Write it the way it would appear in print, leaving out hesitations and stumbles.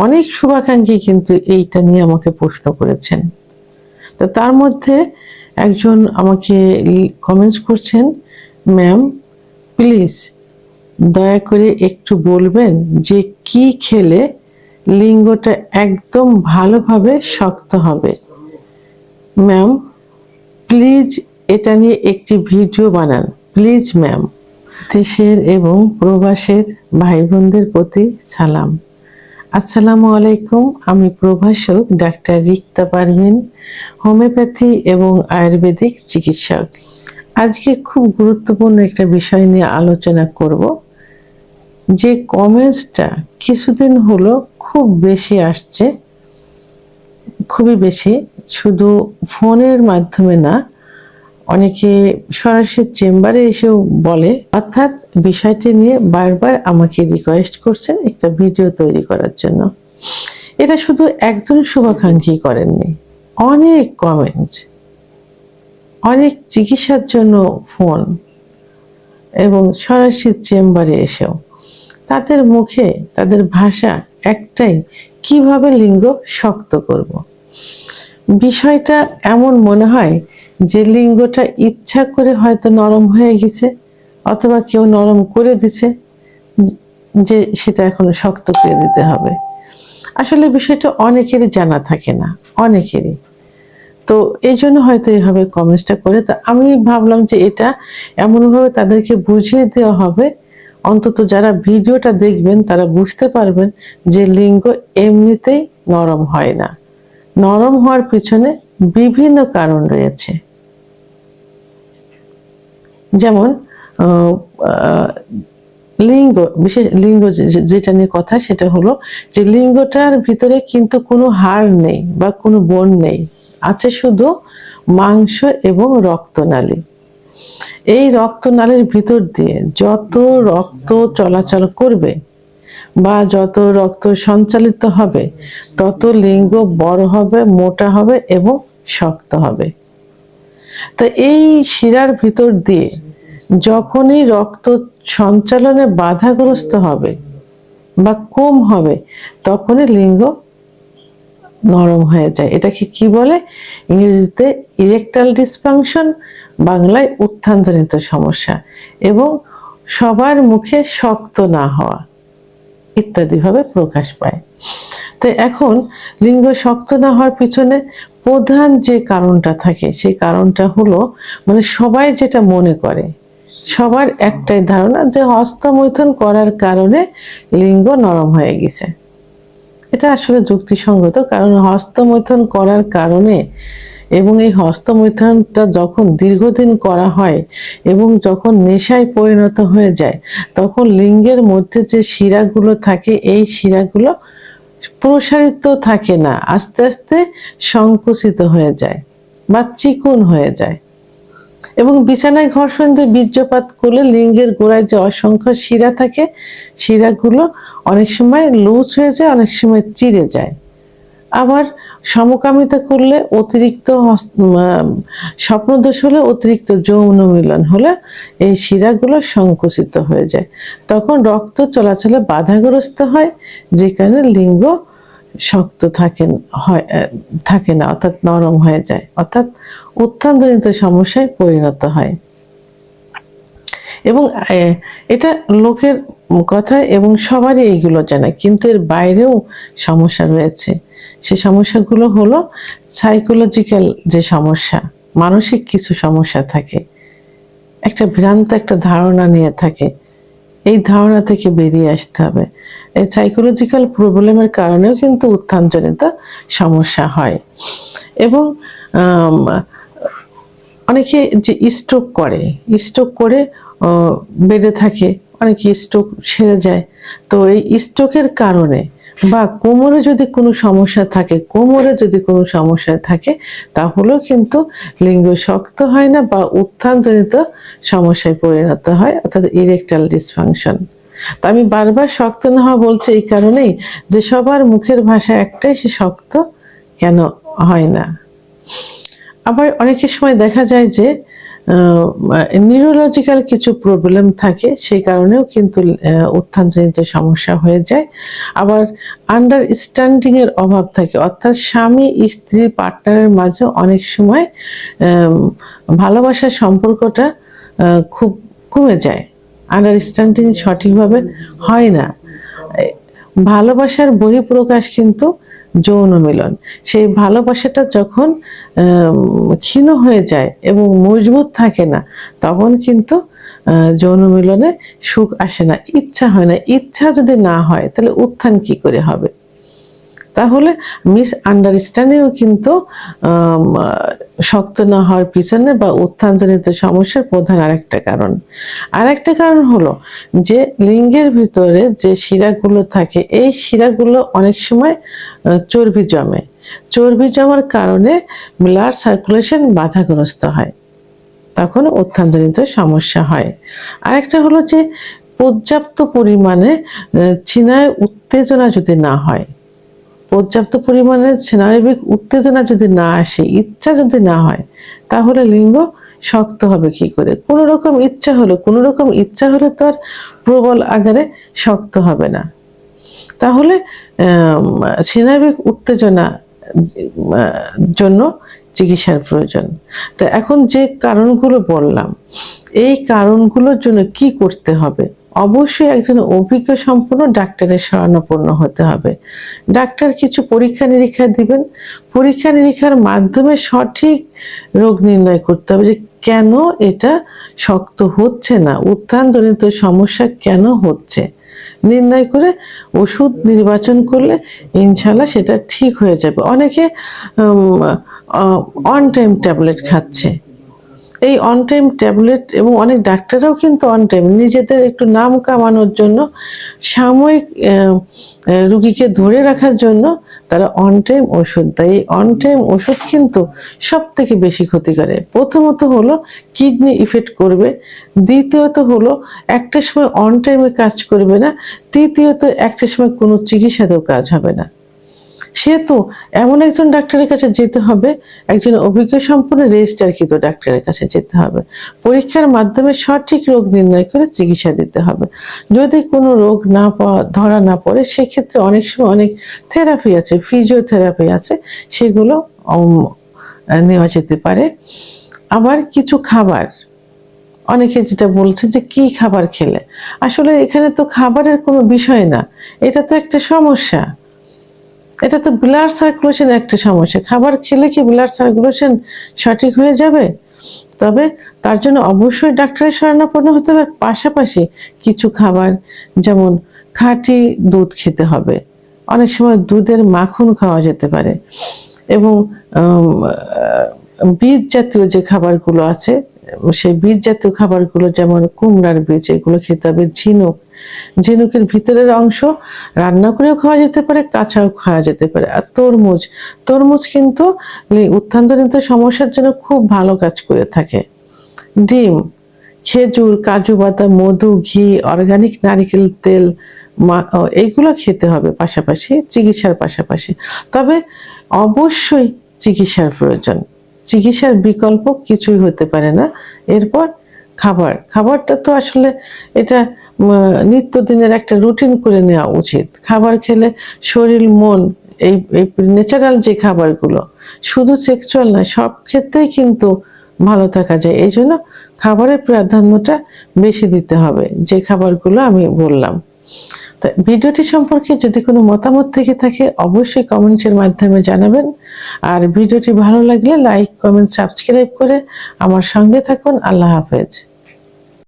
অনেক শুভাকাঙ্ক্ষী কিন্তু এইটা নিয়ে আমাকে প্রশ্ন করেছেন। তো তার মধ্যে একজন আমাকে কমেন্টস করছেন, ম্যাম প্লিজ দয়া করে একটু বলবেন যে কি খেলে লিঙ্গটা একদম ভালোভাবে শক্ত হবে। ম্যাম প্লিজ এটা নিয়ে একটি ভিডিও বানান প্লিজ ম্যাম। দেশের এবং প্রবাসের ভাই বোনদের প্রতি সালাম। আসসালামু আলাইকুম। আমি প্রভাষক ডাক্তার রিক্তা পারভিন, হোমিওপ্যাথি এবং আয়ুর্বেদিক চিকিৎসক। আজকে খুব গুরুত্বপূর্ণ একটা বিষয় নিয়ে আলোচনা করব। যে কমেন্টসটা কিছুদিন হলো খুব বেশি আসছে, খুবই বেশি, শুধু ফোনের মাধ্যমে না, অনেকে সরাসরি চেম্বারে এসেও বলে, অর্থাৎ বিষয়টি নিয়ে বারবার আমাকে রিকোয়েস্ট করছেন একটা ভিডিও তৈরি করার জন্য। এটা শুধু একজন শুভাকাঙ্ক্ষী করেননি, অনেক কমেন্টস, অনেক চিকিৎসার জন্য ফোন এবং সরাসরি চেম্বারে এসেও তাদের মুখে তাদের ভাষা একটাই, কিভাবে লিঙ্গ শক্ত করব। বিষয়টা এমন মনে হয় যে লিঙ্গটা ইচ্ছা করে হয়তো নরম হয়ে গেছে, অথবা কেউ নরম করে দিছে যে সেটা এখন শক্ত করে দিতে হবে। আসলে বিষয়টা অনেকেরই জানা থাকে না, অনেকেরই। তো এই জন্য হয়তো এইভাবে কমেন্টসটা করে। তো আমি ভাবলাম যে এটা এমনভাবে তাদেরকে বুঝিয়ে দেওয়া হবে, অন্তত যারা ভিডিওটা দেখবেন তারা বুঝতে পারবেন যে লিঙ্গ এমনিতেই নরম হয় না। নরম হওয়ার পিছনে বিভিন্ন কারণ রয়েছে। যেমন লিঙ্গ, বিশেষ লিঙ্গ যেটা নিয়ে কথা, সেটা হলো যে লিঙ্গটার ভিতরে কিন্তু কোনো হাড় নেই বা কোনো বোন নেই, আছে শুধু মাংস এবং রক্তনালী। এই রক্তনালীর ভিতর দিয়ে যত রক্ত চলাচল করবে বা যত রক্ত সঞ্চালিত হবে, তত লিঙ্গ বড় হবে, মোটা হবে এবং শক্ত হবে। তো এই শিরার ভিতর দিয়ে যখনই রক্ত সঞ্চালনে বাধাগ্রস্ত হবে বা কম হবে, তখনই লিঙ্গ নরম হয়ে যায়। এটাকে কি বলে? ইংরেজিতে ইরেকটাল ডিসফাংশন, বাংলায় উত্থানজনিত সমস্যা, এবং সবার মুখে শক্ত না হওয়া ইত্যাদি ভাবে প্রকাশ পায়। তো এখন লিঙ্গ শক্ত না হওয়ার পিছনে প্রধান যে কারণটা থাকে, সেই কারণটা হলো, মানে সবাই যেটা মনে করে, সবার একটাই ধারণা যে হস্তমৈথুন করার কারণে লিঙ্গ নরম হয়ে গেছে। এটা আসলে যুক্তিসঙ্গত, কারণ হস্তমৈথুন করার কারণে, এবং এই হস্তমৈথুনটা যখন দীর্ঘদিন করা হয় এবং যখন নেশায় পরিণত হয়ে যায়, তখন লিঙ্গের মধ্যে যে শিরাগুলো থাকে, এই শিরাগুলো প্রসারিত থাকে না, আস্তে আস্তে সংকুচিত হয়ে যায় বা চিকন হয়ে যায়। এবং বিছানায় ঘর্ষণ দিয়ে বীর্যপাত করলে লিঙ্গের গোড়ায় যে অসংখ্য শিরা থাকে, শিরাগুলো অনেক সময় লুজ হয়ে যায়, অনেক সময় চিড়ে যায়। আবার সমকামিতা করলে, অতিরিক্ত স্বপ্নদোষ হলে, অতিরিক্ত যৌন মিলন হলে এই শিরাগুলো সংকুচিত হয়ে যায়, তখন রক্ত চলাচলে বাধাগ্রস্ত হয়, যে কারণে লিঙ্গ শক্ত থাকে না, অর্থাৎ নরম হয়ে যায়, অর্থাৎ উত্থানজনিত সমস্যায় পরিণত হয়। এবং এটা লোকের কথা এবং সবারই এইগুলো জানে, কিন্তু এর বাইরেও সমস্যা রয়েছে। সে সমস্যাগুলো হলো সাইকোলজিক্যাল যে সমস্যা, মানসিক কিছু সমস্যা থাকে, একটা ভ্রান্ত একটা ধারণা নিয়ে থাকে, এই ধারণা থেকে বেরিয়ে আসতে হবে। এই সাইকোলজিক্যাল প্রবলেমের কারণেও কিন্তু উত্থানজনিত সমস্যা হয়। এবং অনেকে যে স্ট্রোক করে বেডে থাকে, অনেকে স্ট্রোক সেরে যায়। তো এই স্ট্রোকের কারণে বা কোমরে যদি কোনো সমস্যা থাকে, তাহলেও কিন্তু লিঙ্গ শক্ত হয় না বা উত্থানজনিত সমস্যায় পরিণত হয়, অর্থাৎ ইরেকটাল ডিসফাংশন। তো আমি বারবার শক্ত না হওয়া বলছি এই কারণেই যে সবার মুখের ভাষা একটাই, সে শক্ত কেন হয় না। আবার অনেকের সময় দেখা যায় যে নিউরোলজিক্যাল কিছু প্রবলেম থাকে, সেই কারণেও কিন্তু উত্থানজনিত সমস্যা হয়ে যায়। আবার আন্ডারস্ট্যান্ডিং এর অভাব থাকে, অর্থাৎ স্বামী স্ত্রী পার্টনারের মাঝে অনেক সময় ভালোবাসার সম্পর্কটা খুব কমে যায়, আন্ডারস্ট্যান্ডিং সঠিকভাবে হয় না। ভালোবাসার বহিঃপ্রকাশ কিন্তু যৌন মিলন। সেই ভালোবাসাটা যখন ক্ষীণ হয়ে যায় এবং মজবুত থাকে না, তখন কিন্তু যৌন মিলনে সুখ আসে না, ইচ্ছা হয় না। ইচ্ছা যদি না হয় তাহলে উত্থান কি করে হবে? তাহলে মিস আন্ডারস্ট্যান্ডিংও কিন্তু শক্ত না হওয়ার পিছনে বা উত্থানজনিত সমস্যার প্রধান আরেকটা কারণ। আরেকটা কারণ হলো যে লিঙ্গের ভিতরে যে শিরাগুলো থাকে, এই শিরাগুলো অনেক সময় চর্বি জমে। চর্বি জমার কারণে ব্লাড সার্কুলেশন বাধাগ্রস্ত হয়, তখন উত্থানজনিত সমস্যা হয়। আরেকটা হলো যে পর্যাপ্ত পরিমাণে স্নায়ু উত্তেজনা যদি না হয়, পর্যাপ্ত পরিমাণে স্নায়বিক উত্তেজনা যদি না আসে, ইচ্ছা যদি না হয়, তাহলে লিঙ্গ শক্ত হবে কি করে? কোনো রকম ইচ্ছা হলে তো আর প্রবল আকারে শক্ত হবে না। তাহলে স্নায়বিক উত্তেজনা জন্য চিকিৎসার প্রয়োজন। তো এখন যে কারণগুলো বললাম, এই কারণগুলোর জন্য কি করতে হবে? অবশ্যই একজন অভিজ্ঞ সম্পন্ন ডাক্তারের শরণাপন্ন হতে হবে। ডাক্তার কিছু পরীক্ষা নিরীক্ষা দিবেন, পরীক্ষা নিরীক্ষার মাধ্যমে সঠিক রোগ নির্ণয় করতে হবে যে কেন এটা শক্ত হচ্ছে না, উত্থানজনিত সমস্যা কেন হচ্ছে। নির্ণয় করে ওষুধ নির্বাচন করলে ইনশাল্লাহ সেটা ঠিক হয়ে যাবে। অনেকে অন টাইম ট্যাবলেট খাচ্ছে, এই অন টাইম ট্যাবলেট, এবং অনেক ডাক্তাররাও কিন্তু অন টাইম নিজেদের একটু নাম কামানোর জন্য, সাময়িক রুগীকে ধরে রাখার জন্য তারা অন টাইম ওষুধ দেয়। এই অন টাইম ওষুধ কিন্তু সব থেকে বেশি ক্ষতি করে। প্রথমত হলো কিডনি ইফেক্ট করবে, দ্বিতীয়ত হলো একটা সময় অন টাইমে কাজ করবে না, তৃতীয়ত একটা সময় কোনো চিকিৎসাতেও কাজ হবে না। সে তো এমন একজন ডাক্তারের কাছে যেতে হবে, একজন অভিজ্ঞ সম্পন্ন রেজিস্টারকৃত ডাক্তারের কাছে যেতে হবে। পরীক্ষার মাধ্যমে সঠিক রোগ নির্ণয় করে চিকিৎসা দিতে হবে। যদি কোনো রোগ ধরা না পড়ে, সেক্ষেত্রে অনেক সময় অনেক থেরাপি আছে, ফিজিওথেরাপি আছে, সেগুলো নেওয়া যেতে পারে। আবার কিছু খাবার, অনেকে যেটা বলছে যে কি খাবার খেলে, আসলে এখানে তো খাবারের কোনো বিষয় না, এটা তো একটা সমস্যা, এটা তো ব্লাড সার্কুলেশন একটা সমস্যা। খাবার খেলে কি ব্লাড সার্কুলেশন সঠিক হয়ে যাবে? তবে তার জন্য অবশ্যই ডাক্তারের শরণাপন্ন হতে হবে। পাশাপাশি কিছু খাবার, যেমন খাঁটি দুধ খেতে হবে, অনেক সময় দুধের মাখন খাওয়া যেতে পারে, এবং বীজ জাতীয় যে খাবারগুলো আছে, সেই বীজ জাতীয় খাবারগুলো যেমন কুমড়ার বীজ, এগুলো খেতে হবে। ঝিনুকের ভিতরের অংশ রান্না করেও খাওয়া যেতে পারে, কাঁচাও খাওয়া যেতে পারে। আর তরমুজ কিন্তু উত্থানজনিত সমস্যার জন্য খুব ভালো কাজ করে থাকে। ডিম, খেজুর, কাজু বাদাম, মধু, ঘি, অর্গানিক নারকেল তেল, এইগুলো খেতে হবে পাশাপাশি, চিকিৎসার পাশাপাশি। তবে অবশ্যই চিকিৎসার প্রয়োজন, চিকিৎসার বিকল্প কিছুই হতে পারে না। এরপর খাবারটা তো আসলে এটা নিত্যদিনের একটা রুটিন করে নেওয়া উচিত। খাবার খেলে শরীর মন, এই ন্যাচারাল যে খাবারগুলো, শুধু সেক্সুয়াল না, সব ক্ষেত্রেই কিন্তু ভালো থাকা যায়। এই জন্য খাবারের প্রাধান্যটা বেশি দিতে হবে, যে খাবারগুলো আমি বললাম। তো ভিডিওটি সম্পর্কে যদি কোনো মতামত থেকে থাকে, অবশ্যই কমেন্টের মাধ্যমে জানাবেন। আর ভিডিওটি ভালো লাগলে লাইক, কমেন্ট, সাবস্ক্রাইব করে আমার সঙ্গে থাকুন। আল্লাহ হাফেজ।